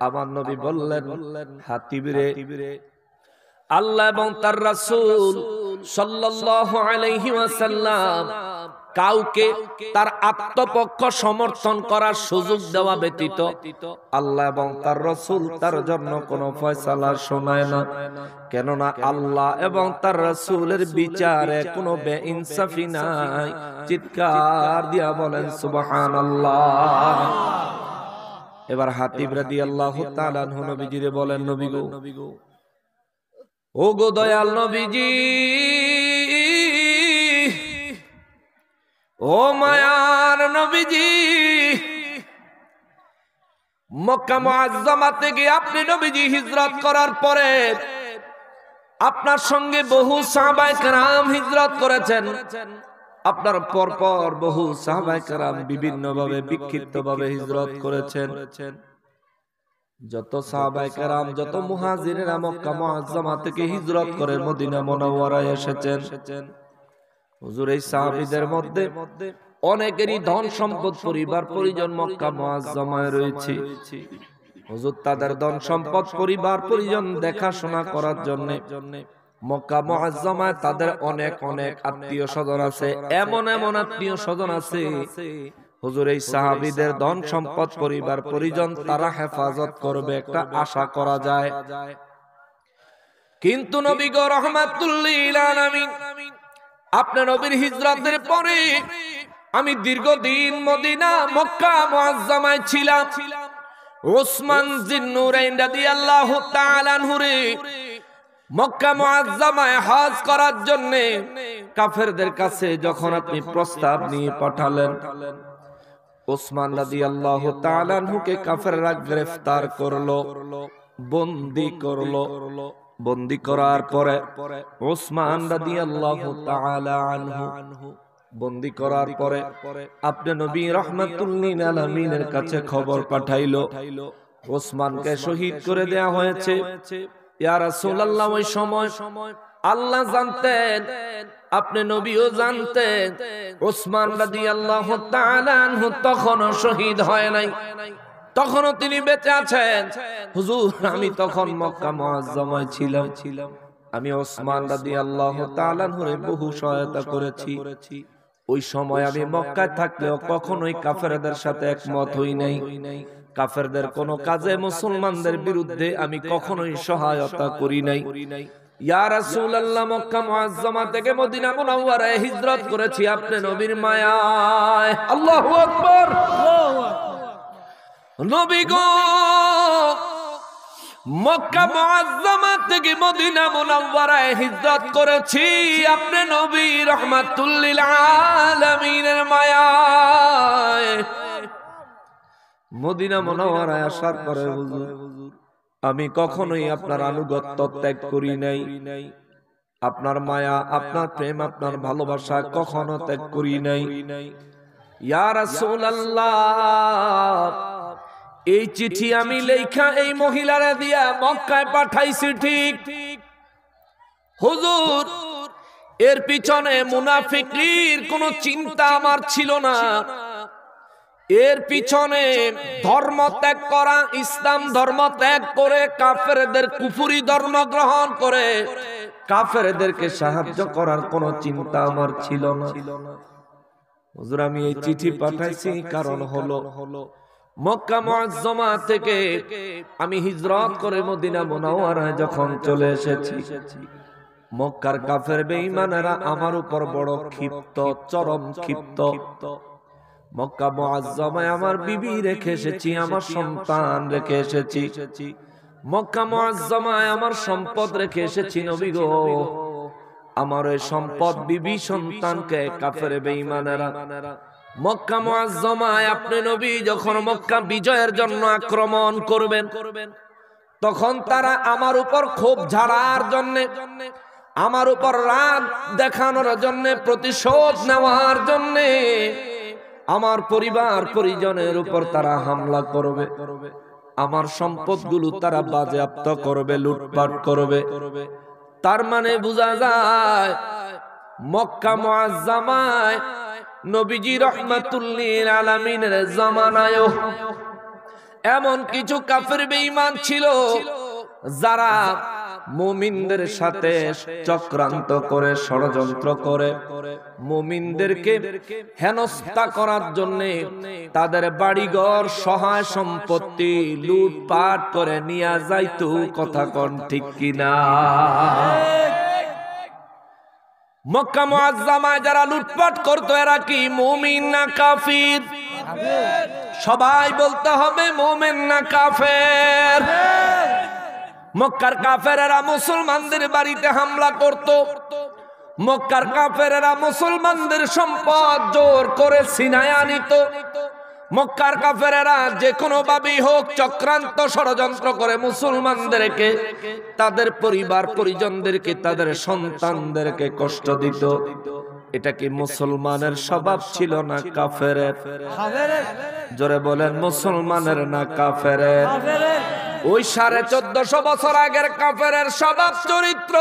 আমার নবী বললেন, হাতিব রে, আল্লাহ এবং তার রাসূল সাল্লাল্লাহু আলাইহি ওয়াসাল্লাম কাউকে তার আত্মপক্ষ সমর্থন করার সুযোগ দেওয়া ব্যতীত আল্লাহ এবং তার রাসূল তার জন্য কোনো ফয়সালা শোনায় না। কেননা আল্লাহ এবং তার রাসূলের বিচারে কোনো বেইনসাফি নাই। চিৎকার দিয়া বলেন সুবহানাল্লাহ। এবার হাতিব রাদিয়াল্লাহু তাআলা আনহু নবীজিরে বলেন, নবী গো, ও গো দয়াল নবীজি, ও মায়ার নবীজি, মক্কা মুআজ্জামা থেকে আপনি নবীজি হিজরত করার পরে আপনার সঙ্গে বহু সাহাবায়ে কেরাম হিজরত করেছেন। আপনার পরপর বহু সাহাবায়ে কেরাম বিভিন্নভাবে বিক্ষিপ্তভাবে হিজরত করেছেন। যত সাহাবায়ে কেরাম, যত মুহাজিরেরা মক্কা মুআজ্জামা থেকে হিজরত করে মদিনা মুনাওয়ারায় এসেছেন, হুজুর এই সাহাবীদের মধ্যে অনেকেরই ধন সম্পদ, পরিবার পরিজন মক্কা মুআজ্জামায় রয়েছে। হুজুর তাদের ধন সম্পদ, পরিবার পরিজন দেখাশোনা করার জন্য মক্কা মুআজ্জামায় তাদের অনেক অনেক আত্মীয় স্বজন আছে। এমন এমন আত্মীয় স্বজন আছে, হুজুর এই সাহাবীদের ধন সম্পদ, পরিবার পরিজন তারা হেফাজত করবে একটা আশা করা যায়। কিন্তু নবী গো রাহমাতুল লিল আলামিন, আপনার নবীর হিজরতের পরে আমি দীর্ঘদিন মদিনা মক্কা মুআজ্জামায় ছিলাম। ওসমান জিন্নুরাইন রাদিয়াল্লাহু তাআলা আনহু মক্কা মুআজ্জামায় হজ করার জন্য কাফেরদের কাছে যখন আপনি প্রস্তাব নিয়ে পাঠালেন, ওসমান রাদিয়াল্লাহু তাআলা আনহুকে কাফেররা গ্রেফতার করলো, বন্দী করলো। বন্দী করার পরে ওসমান রাদিয়াল্লাহু তাআলা আনহু বন্দী করার পরে আপনি নবী রাহমাতুল লিল আলামিনের কাছে খবর পাঠাইলো ওসমানকে শহীদ করে দেয়া হয়েছে। ইয়া রাসূলুল্লাহ, ওই সময় আল্লাহ জানতেন, আপনি নবীও জানতেন, ওসমান রাদিয়াল্লাহু তাআলা আনহু তখনও শহীদ হয় নাই, তখনও তিনি বেঁচে আছেন। হুজুর, আমি তখন মক্কা মুআজ্জামায় ছিলাম। আমি ওসমান রাদিয়াল্লাহু তাআলা আনহুর বহু সহায়তা করেছি। ওই সময় আমি মক্কায় থাকলেও কখনোই কাফেরদের সাথে একমত হই নাই। কাফেরদের কোন কাজে মুসলমানদের বিরুদ্ধে আমি কখনোই সহায়তা করি নাই। ইয়া রাসূলুল্লাহ, মক্কা মুআজ্জামা থেকে মদিনা মুনাওয়ারায় হিজরত করেছি আপনি নবীর মায়ায়। আল্লাহু আকবার। নবী গো, মক্কা মুআজ্জামা থেকে মদিনা মুনাওয়ারায় হিজরত করেছি আপনি নবী রাহমাতুল লিল আলামিনের মায়ায়। মদিনা মুনাওয়ারায় আসার পরে হুজুর আমি কখনোই আপনার আনুগত্য ত্যাগ করি নাই। আপনার মায়া, আপনার প্রেম, আপনার ভালোবাসা কখনো ত্যাগ করি নাই। ইয়া রাসূলুল্লাহ, এই চিঠি আমি লেখা এই মহিলারা দিয়া মক্কায় পাঠাইছি ঠিক, হুজুর এর পিছনে মুনাফিকীর কোনো চিন্তা আমার ছিল না। এর পিছনে ধর্ম ত্যাগ করা, ইসলাম ধর্ম ত্যাগ করে কাফেরদের কুফরি ধর্ম গ্রহণ করে কাফেরদেরকে সাহায্য করার কোনো চিন্তা আমার ছিল না। হুজুর, আমি এই চিঠি পাঠাইছি কারণ হলো মক্কা মুআজ্জামা থেকে আমি হিজরত করে মদিনা মুনাওয়ারায় যখন চলে এসেছি, মক্কার কাফের বেঈমানেরা আমার উপর বড় ক্ষিপ্ত, চরম ক্ষিপ্ত। মক্কা মুআজ্জামায় আমার বিবি রেখে এসেছি, আমার সন্তান রেখে এসেছি। মক্কা মুআজ্জামায় আমার সম্পদ রেখে এসেছি। নবী গো, আমার এই সম্পদ, বিবি, সন্তানকে কাফের বেঈমানেরা মক্কা মুআজ্জামায় আপনি নবী যখন মক্কা বিজয়ের জন্য আক্রমণ করবেন, তখন তারা আমার উপর ক্ষোভ ঝাড়ার জন্য, আমার উপর রাগ দেখানোর জন্য, প্রতিশোধ নেওয়ার জন্য আমার পরিবার পরিজনের উপর তারা হামলা করবে। আমার সম্পদগুলো তারা বাজেয়াপ্ত করবে, লুটপাট করবে। তার মানে বোঝা যায় মক্কা মুআজ্জামায় নবীজি রাহমাতুল লিল আলামিনের জামানায়ও এমন কিছু কাফের বেঈমান ছিল যারা মুমিনদের সাথে চক্রান্ত করে, ষড়যন্ত্র করে মুমিনদেরকে হেনস্থা করার জন্য তাদের বাড়িঘর, সহায় সম্পত্তি লুটপাট করে নিয়ে যাইতো। কথা কোন ঠিক কিনা? মক্কা মুআজ্জামায় যারা লুটপাট করতো এরা কি মুমিন না কাফির? সবাই বলতে হবে মুমিন না কাফের। মক্কার কাফেরেরা মুসলমানদের বাড়িতে হামলা করত, মক্কার কাফেরেরা মুসলমানদের সম্পদ জোর করে ছিনায় আনিত। মক্কার কাফেরেরা যে কোনো ভাবেই হোক চক্রান্ত ষড়যন্ত্র করে মুসলমানদেরকে, তাদের পরিবার পরিজনদেরকে, তাদের সন্তানদেরকে কষ্ট দিত। এটা কি মুসলমানের স্বভাব ছিল না কাফেরের? জোরে বলেন, মুসলমানের না কাফেরের? ওই 1450 বছর আগের কাফেরের স্বভাব চরিত্র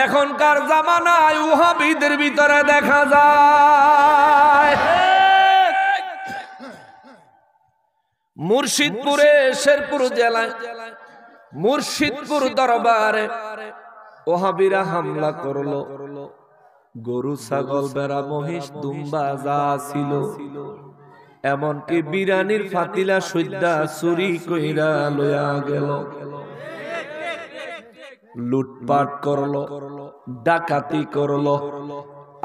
এখনকার জামানায় ওহাবীদের ভিতরে দেখা যায়। মুর্শিদপুরে, শেরপুর জেলায় মুর্শিদপুর দরবারে ওহাবীরা হামলা করলো। গরু, ছাগল, বেড়া, মহিষ, দুম্বা যা ছিল, এমনকি বিরানির ফাতিলা সুদ্দা চুরি কইরা লইয়া গেল। লুটপাট করলো, ডাকাতি করলো,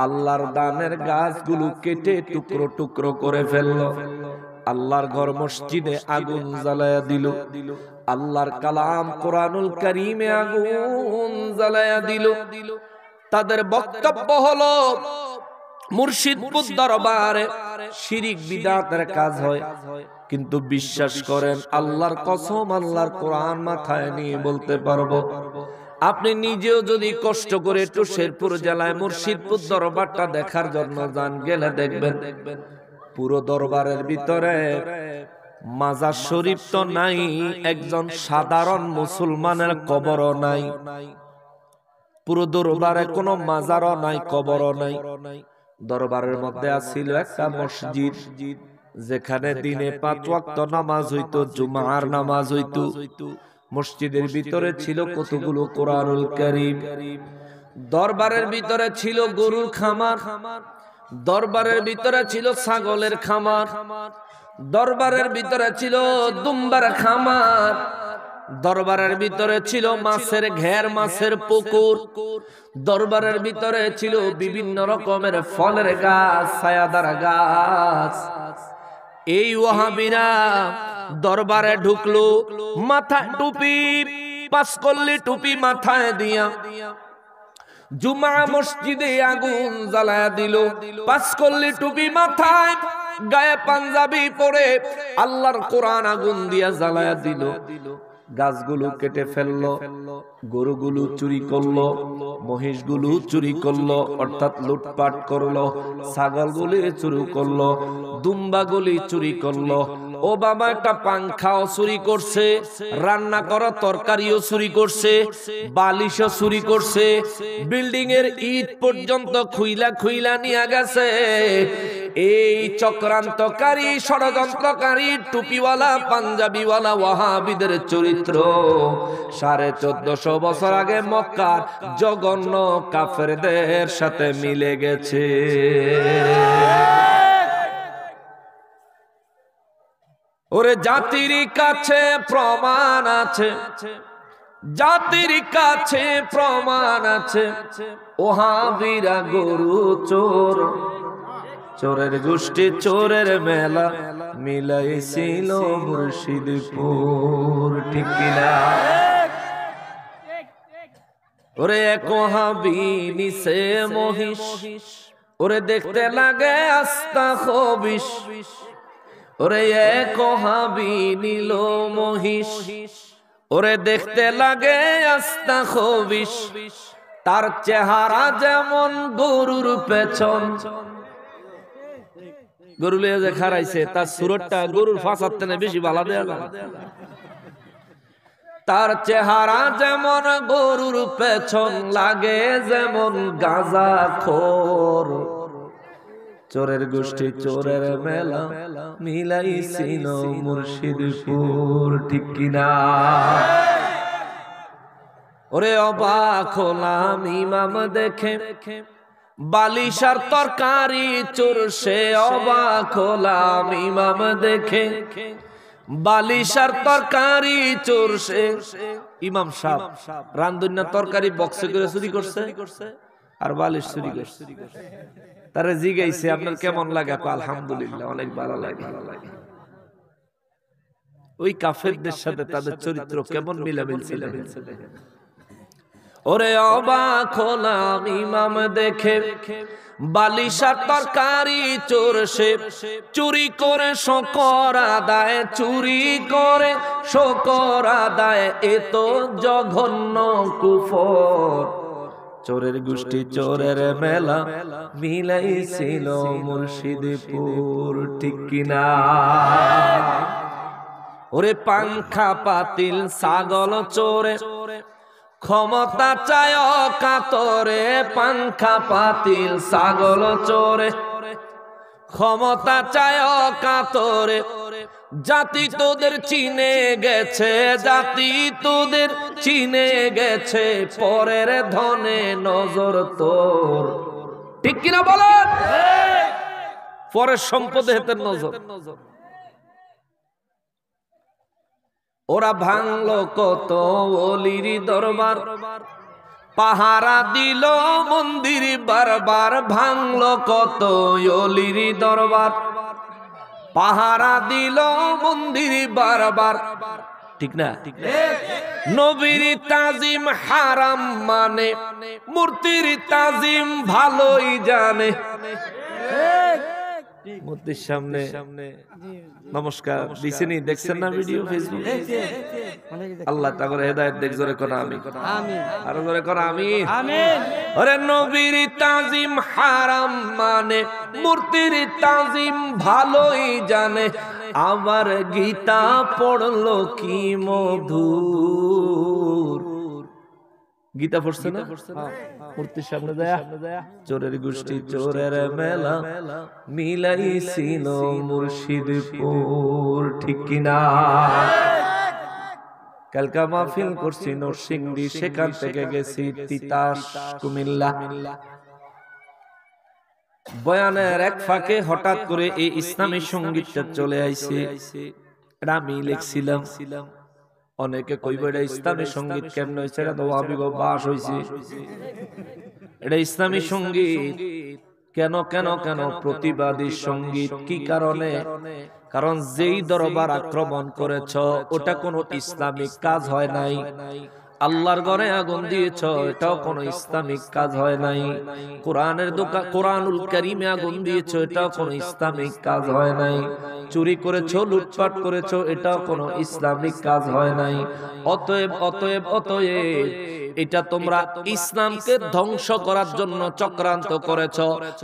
আল্লাহর দানের গাছগুলো কেটে টুকরো টুকরো করে ফেললো। আল্লাহর ঘর মসজিদে আগুন জ্বালায়া দিল, আল্লাহর কালাম কোরআনুল কারীমে আগুন জ্বালায়া দিল। তাদের বক্তব্য হলো মুর্শিদপুর দরবারে শিরিক বিদআতের কাজ হয়, কিন্তু বিশ্বাস করেন আল্লাহর কসম, আল্লাহর কোরআন মাথায় নিয়ে বলতে পারবো, আপনি নিজেও যদি কষ্ট করে একটু শেরপুর জেলায় মুর্শিদপুর দরবারটা দেখার জন্য যান, গেলে দেখবেন পুরো দরবারের ভিতরে মাজার শরীফ তো নাই, একজন সাধারণ মুসলমানের কবরও নাই। পুরো দরবারে কোনো মাজারও নাই, কবরও নাই। দরবারের মধ্যে আছিল একটা মসজিদ, যেখানে দিনে 5 ওয়াক্ত নামাজ হইতো, জুমার নামাজ হইতো। মসজিদের ভিতরে ছিল কতগুলো কোরআনুল কারীম। দরবারের ভিতরে ছিল গরুর খামার, দরবারের ভিতরে ছিল ছাগলের খামার, দরবারের ভিতরে ছিল দুম্বার খামার, দরবারের ভিতরে ছিল মাছের ঘের, মাছের পুকুর, দরবারের ভিতরে ছিল বিভিন্ন রকমের ফলের গাছ, ছায়াদার গাছ। এই ওয়াহাবীরা দরবারে ঢুকলো, মাথায় টুপি, 5 কল্লি টুপি মাথায় দিয়া জুমা মসজিদে আগুন জ্বালায়া দিল। 5 কল্লি টুপি মাথায়, গায়ে পাঞ্জাবি পরে আল্লাহর কোরআন আগুন দিয়া জ্বালায়া দিল। গাছগুলো কেটে ফেললো, গরুগুলো চুরি করলো, মহিষগুলো চুরি করলো, অর্থাৎ লুটপাট করলো, ছাগলগুলি চুরি করলো, দুম্বাগুলি চুরি করলো। ও বাবা, একটা পাংখাও চুরি করছে, রান্না করা তরকারিও চুরি করছে, বালিশও চুরি করছে, বিল্ডিং এর ইট পর্যন্ত খুইলা খুইলা নিয়ে গেছে। এই চক্রান্তকারী, ষড়যন্ত্রকারী, টুপিওয়ালা, পাঞ্জাবিওয়ালা ওয়াহাবীদের চরিত্র 1450 বছর আগে মক্কার জঘন্য কাফেরদের সাথে মিলে গেছে। ওরে জাতির কাছে প্রমাণ আছে, জাতির কাছে প্রমাণ আছে, ওহাবীরা গরু চোর, চোরের গোষ্ঠী, চোরের মেলা মিলাইছিল মুর্শিদপুর, ঠিক কিনা? ওরে এক ওহাবী নিছে মহিষ, ওরে দেখতে লাগে আস্তা খবিশ। ওরে এক ওহাবী নিল মহিষ, ওরে দেখতে লাগে আস্তা খবিশ। তার চেহারা যেমন গরুর পেছন, গরু লিয়ে যে খারাইছে, তার সুরতটা গরুর ফাঁসার থেকে বেশি ভালো দেয়া যায়। তার চেহারা যেমন গরুর পেছন, লাগে যেমন গাঁজাখোর। চোরের গোষ্ঠী, চোরের মেলা মিলাইছিল মুর্শিদপুর, ঠিক কিনা? ওরে অবাক হলাম ইমাম দেখে, বালিশার তরকারি চোর সে, অবাক হলাম ইমাম দেখে, বালিশার তরকারি চোর সে। ইমাম সাহেব রান্দুন্না তরকারি বক্সে করে চুরি করছে, আর বালিশ চুরি করছে। তারা জিজ্ঞাসা আপনার কেমন লাগে? আলহামদুলিল্লাহ, অনেক ভালো লাগে। ওই কাফেরদের সাথে তাদের চরিত্র কেমন মিলামিলছে। ওরে অবাক হলাম ইমাম দেখে, বালিশার তরকারি চোর সে, চুরি করে শকর আদায়, চুরি করে শকর আদায়, এ তো জঘন্য কুফর। চোরের গোষ্ঠী চোরের মেলা মিলাইছিল মুর্শিদপুর, ঠিক কিনা? ওরে পাংখা পাতিল ছাগল চোরে, ক্ষমতা চায় কাতরে, পাংখা পাতিল ছাগল চোরে, ক্ষমতা চায় কাতরে। জাতি তোদের চিনে গেছে, জাতি তোদের চিনে গেছে, পরের ধনে নজর তোর, ঠিক কিনা বলেন? পরের সম্পদে হেতের নজর। ওরা ভাঙলো কত ওলির দরবার, পাহারা দিল মন্দির বারবার। ভাঙলো কত ওলির দরবার, পাহারা দিল মন্দির বারবার, ঠিক না? নবীর তাজিম হারাম মানে, মূর্তির তাজিম ভালোই জানে। মূর্তির সামনে নমস্কার দিছেনি, দেখছেন না ভিডিও ফেসবুকে? আল্লাহ তাআলা হেদায়েত দেখ। জোরে কোন আমিন। আর জোরে কোন আমিন। আরে নবীর তাজিম হারাম মানে, মূর্তির তাজিম ভালোই জানে। আবার গীতা পড়লো কি মধুর। গীতা পড়ছে না? মূর্তির সামনে দেয়া চোরের গোষ্ঠী চোরের মেলা মিলাইছিল মুর্শিদপুর, ঠিক কিনা? কালকা মাহফিল করছি নরসিংদী, সেখান থেকে গেছি তিতাস কুমিল্লা। বয়ানের এক ফাঁকে হঠাৎ করে এই ইসলামী সঙ্গীতটা চলে আইছে। এটা আমি লিখছিলাম। অনেকে কইবে এটা ইসলামী সঙ্গীত কেমন হয়েছে, এটা তো ওয়াহাবি বাস হয়েছে। এটা ইসলামী সঙ্গীত কেন কেন কেন প্রতিবাদী সঙ্গীত? কি কারণে? কারণ যেই দরবার আক্রমণ করেছ ওটা কোনো ইসলামিক কাজ হয় নাই। আল্লাহর ঘরে আগুন দিয়েছ, এটাও কোনো ইসলামিক কাজ হয় নাই। কোরআনের দোকান কোরআনুল কারীমে আগুন দিয়েছ, এটাও কোনো ইসলামিক কাজ হয় নাই। চুরি করেছ, লুটপাট করেছ, এটাও কোনো ইসলামিক কাজ হয় নাই। অতএব অতএব অতএব এটা তোমরা ইসলামকে ধ্বংস করার জন্য চক্রান্ত করেছ।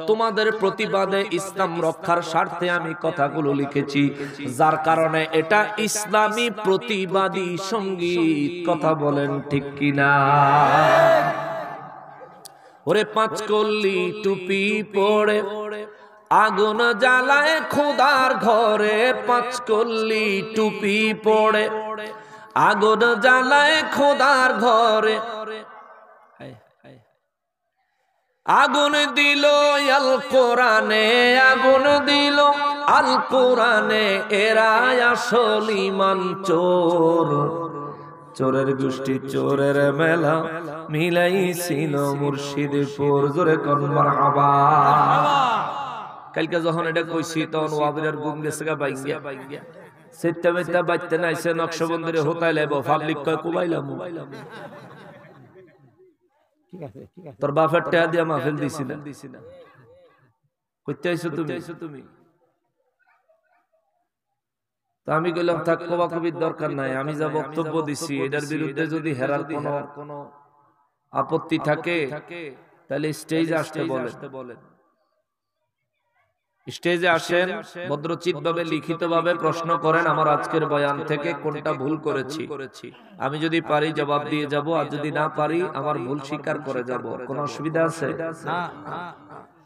তোমাদের প্রতিবাদে ইসলাম রক্ষার স্বার্থে আমি কথাগুলো লিখেছি, যার কারণে এটা ইসলামী প্রতিবাদী সঙ্গীত। কথা বলেন ঠিক কিনা? ওরে পাঁচকল্লি টুপি পড়ে আগুন জ্বালায় খোদার ঘরে, পাঁচকল্লি টুপি পড়ে আগুন জ্বালায় খোদার ঘরে। আগুন দিল আল কোরআনে, আগুন দিল আল কোরআনে, এরা আসল ঈমান চোর। চোরের গোষ্ঠী চোরের মেলা মিলাইছিল মুর্শিদপুর। জোরে কোন মারহাবা। কালকে যখন এটা কইছি তখন ওয়াবিরার ঘুম গেছে গা বাইঙ্গা। সেটা মেটা বাইতে নাইছে নকশবন্দিরে হোতাই লাইব, পাবলিক কয় কুবাইলাম। তোর বাপের টাকা দিয়া মাহফিল দিছি না, কইতে আইছো তুমি? তো আমি কইলাম থাক, কবির দরকার নাই। আমি যা বক্তব্য দিছি এটার বিরুদ্ধে যদি হেরার কোনো আপত্তি থাকে তাহলে স্টেজে আসতে বলেন। স্টেজে আসেন, ভদ্রচিত ভাবে লিখিত ভাবে প্রশ্ন করেন আমার আজকের বয়ান থেকে কোনটা ভুল করেছি। আমি যদি পারি জবাব দিয়ে যাব, আর যদি না পারি আমার ভুল স্বীকার করে যাব। কোনো অসুবিধা আছে?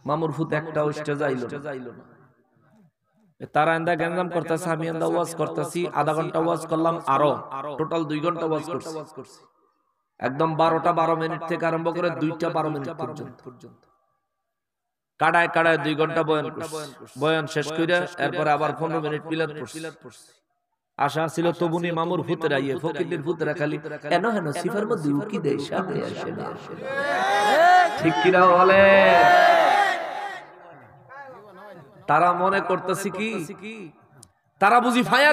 মামুর ফুত একটা স্টেজে আইলো না। তারা এন্দা গ্যাঞ্জাম করতেছে, আমি এন্দা ওয়াজ করতেছি। আধা ঘন্টা ওয়াজ করলাম, আরো টোটাল 2 ঘন্টা ওয়াজ করছি। একদম 12টা 12 মিনিট থেকে আরম্ভ করে 2টা 12 মিনিট পর্যন্ত কাড়ায় কাড়ায় 2 ঘন্টা বয়ান শেষ করে এরপরে আবার 15 মিনিট মিলাদ পড়ছি। আশা ছিল তবুনি মামুর ভূতেরা ফকিরদের ভূতেরা খালি এন হেন সিফার মধ্যে উকি দেয়, সামনে আসে না। ঠিক কিনা বলে? তারা মনে করতেছে কি তারা বুঝি ফায়া